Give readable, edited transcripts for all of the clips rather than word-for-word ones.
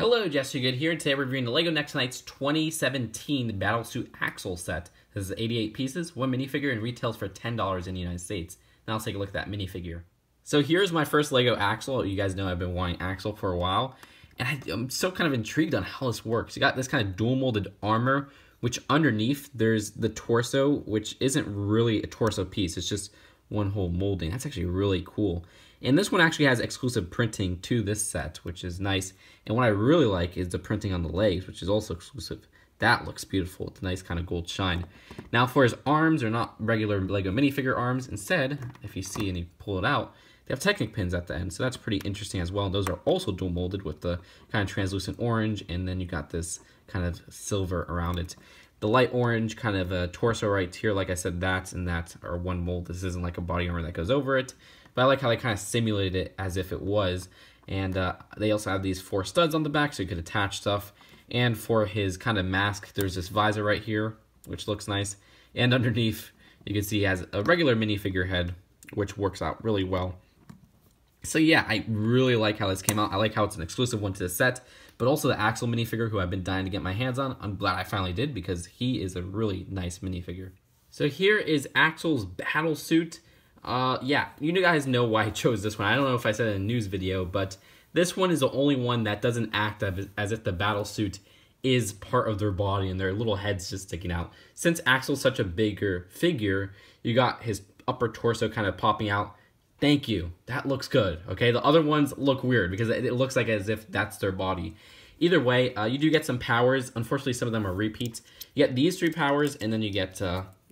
Hello, Jesse Good here, and today we're reviewing the LEGO Nexo Knights 2017 Battle Suit Axl set. This is 88 pieces, one minifigure, and retails for $10 in the United States. Now let's take a look at that minifigure. So here's my first LEGO Axl. You guys know I've been wanting Axl for a while, and I'm so kind of intrigued on how this works. You got this kind of dual molded armor, which underneath there's the torso, which isn't really a torso piece. It's just one whole molding. That's actually really cool. And this one actually has exclusive printing to this set, which is nice. And what I really like is the printing on the legs, which is also exclusive. That looks beautiful. It's a nice kind of gold shine. Now for his arms, they're not regular LEGO minifigure arms. Instead, if you see and you pull it out, they have Technic pins at the end. So that's pretty interesting as well. Those are also dual molded with the kind of translucent orange. And then you got this kind of silver around it. The light orange kind of a torso right here. Like I said, that and that are one mold. This isn't like a body armor that goes over it. But I like how they kind of simulated it as if it was. And they also have these 4 studs on the back so you could attach stuff. And for his kind of mask, there's this visor right here, which looks nice. And underneath, you can see he has a regular minifigure head, which works out really well. So yeah, I really like how this came out. I like how it's an exclusive one to the set, but also the Axl minifigure, who I've been dying to get my hands on. I'm glad I finally did because he is a really nice minifigure. So here is Axl's battle suit. Yeah, you guys know why I chose this one. I don't know if I said it in a news video, but this one is the only one that doesn't act as if the battle suit is part of their body and their little heads just sticking out. Since Axl's such a bigger figure, you got his upper torso kind of popping out. Thank you. That looks good, okay? The other ones look weird because it looks like as if that's their body. Either way, you do get some powers. Unfortunately, some of them are repeats. You get these 3 powers, and then you get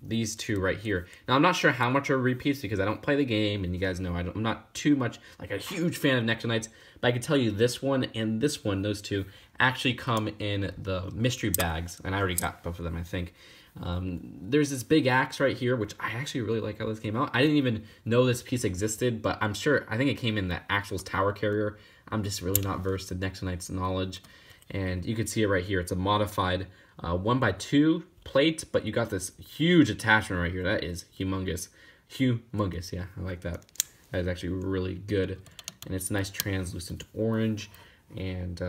these 2 right here. Now, I'm not sure how much are repeats because I don't play the game, and you guys know I'm not too much, like a huge fan of Nexo Knights, but I can tell you this one and this one, those 2, actually come in the mystery bags, and I already got both of them, I think. There's this big axe right here, which I actually really like how this came out. I didn't even know this piece existed, but I think it came in the Axl's tower carrier. I'm just really not versed in Nexo Knights knowledge. And you can see it right here. It's a modified 1x2 plate, but you got this huge attachment right here. That is humongous. Humongous, yeah, I like that. That is actually really good. And it's nice translucent orange. And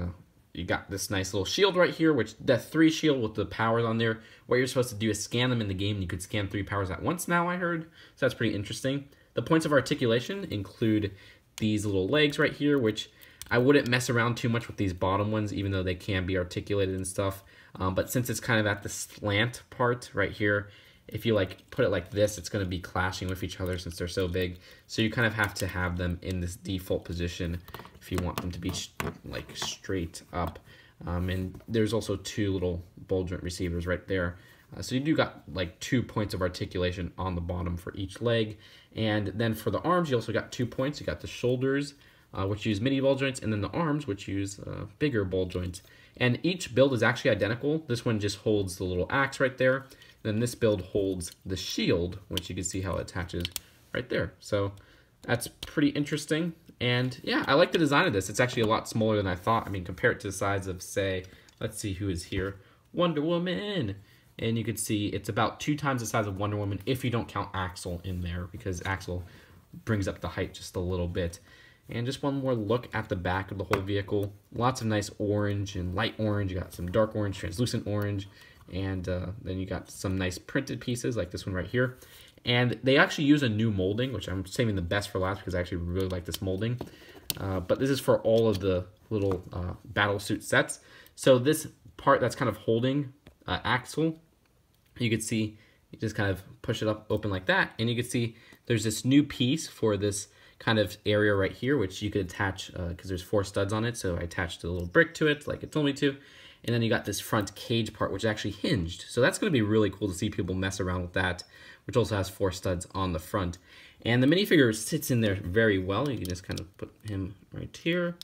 you got this nice little shield right here, which the 3 shield with the powers on there. What you're supposed to do is scan them in the game, and you could scan 3 powers at once now, I heard. So that's pretty interesting. The points of articulation include these little legs right here, which I wouldn't mess around too much with these bottom ones, even though they can be articulated and stuff. But since it's kind of at the slant part right here, if you like put it like this, it's going to be clashing with each other since they're so big. So you kind of have to have them in this default position if you want them to be like straight up. And there's also 2 little ball joint receivers right there. So you do got like 2 points of articulation on the bottom for each leg. And then for the arms, you also got 2 points. You got the shoulders, which use mini ball joints, and then the arms, which use bigger ball joints. And each build is actually identical. This one just holds the little axe right there. Then this build holds the shield, which you can see how it attaches right there. So that's pretty interesting. And yeah, I like the design of this. It's actually a lot smaller than I thought. I mean, compare it to the size of, say, let's see who is here. Wonder Woman. And you can see it's about 2 times the size of Wonder Woman if you don't count Axl in there, because Axl brings up the height just a little bit. And just one more look at the back of the whole vehicle. Lots of nice orange and light orange. You got some dark orange, translucent orange. And then you got some nice printed pieces like this one right here. And they actually use a new molding, which I'm saving the best for last because I actually really like this molding. But this is for all of the little battle suit sets. So this part that's kind of holding Axl, you can see, you just kind of push it up open like that. And you can see there's this new piece for this kind of area right here, which you could attach because there's 4 studs on it. So I attached a little brick to it like it told me to. And then you got this front cage part, which is actually hinged. So that's going to be really cool to see people mess around with that, which also has 4 studs on the front. And the minifigure sits in there very well. You can just kind of put him right here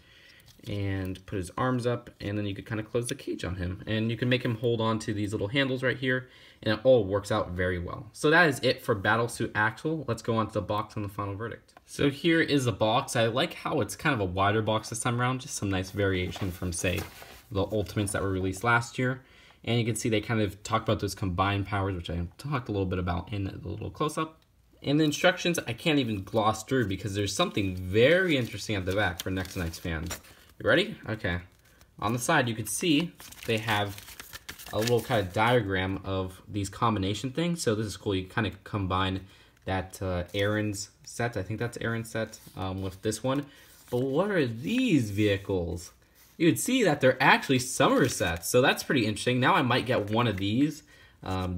and put his arms up, and then you could kind of close the cage on him. And you can make him hold on to these little handles right here, and it all works out very well. So that is it for Battle Suit Axl. Let's go on to the box and the final verdict. So here is the box. I like how it's kind of a wider box this time around, just some nice variation from, say, the Ultimates that were released last year. And you can see they kind of talk about those combined powers, which I talked a little bit about in the little close-up. And the instructions, I can't even gloss through because there's something very interesting at the back for Nexo Knights fans. You ready? Okay. on the side, you can see they have a little kind of diagram of these combination things. So this is cool. You kind of combine that Aaron's set. I think that's Aaron's set with this one. But what are these vehicles? You would see that they're actually summer sets. So that's pretty interesting. Now I might get one of these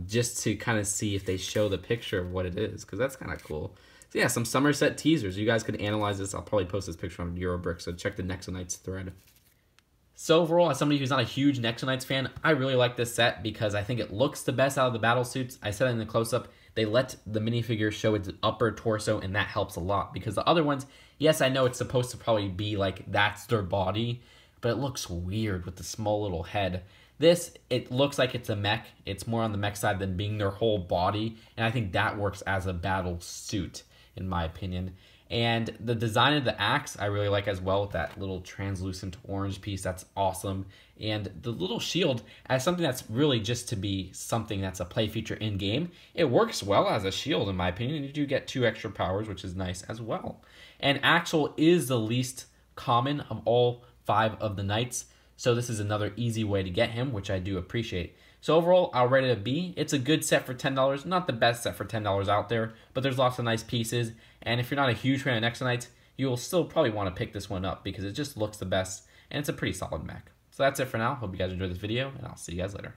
just to kind of see if they show the picture of what it is, because that's kind of cool. So yeah, some summer set teasers. You guys could analyze this. I'll probably post this picture on Eurobrick, so check the Nexo Knights thread. So overall, as somebody who's not a huge Nexo Knights fan, I really like this set because I think it looks the best out of the battle suits. I said it in the close-up, they let the minifigure show its upper torso, and that helps a lot. Because the other ones, yes, I know it's supposed to probably be like that's their body, but it looks weird with the small little head. This, it looks like it's a mech. It's more on the mech side than being their whole body, and I think that works as a battle suit, in my opinion. And the design of the axe I really like as well, with that little translucent orange piece. That's awesome. And the little shield as something that's really just to be something that's a play feature in game. It works well as a shield in my opinion. And you do get 2 extra powers, which is nice as well. And Axl is the least common of all 5 of the knights. So this is another easy way to get him, which I do appreciate. So overall, I'll rate it a B. It's a good set for $10. Not the best set for $10 out there, but there's lots of nice pieces. And if you're not a huge fan of Nexo Knights, you will still probably want to pick this one up because it just looks the best, and it's a pretty solid mech. So that's it for now. Hope you guys enjoyed this video, and I'll see you guys later.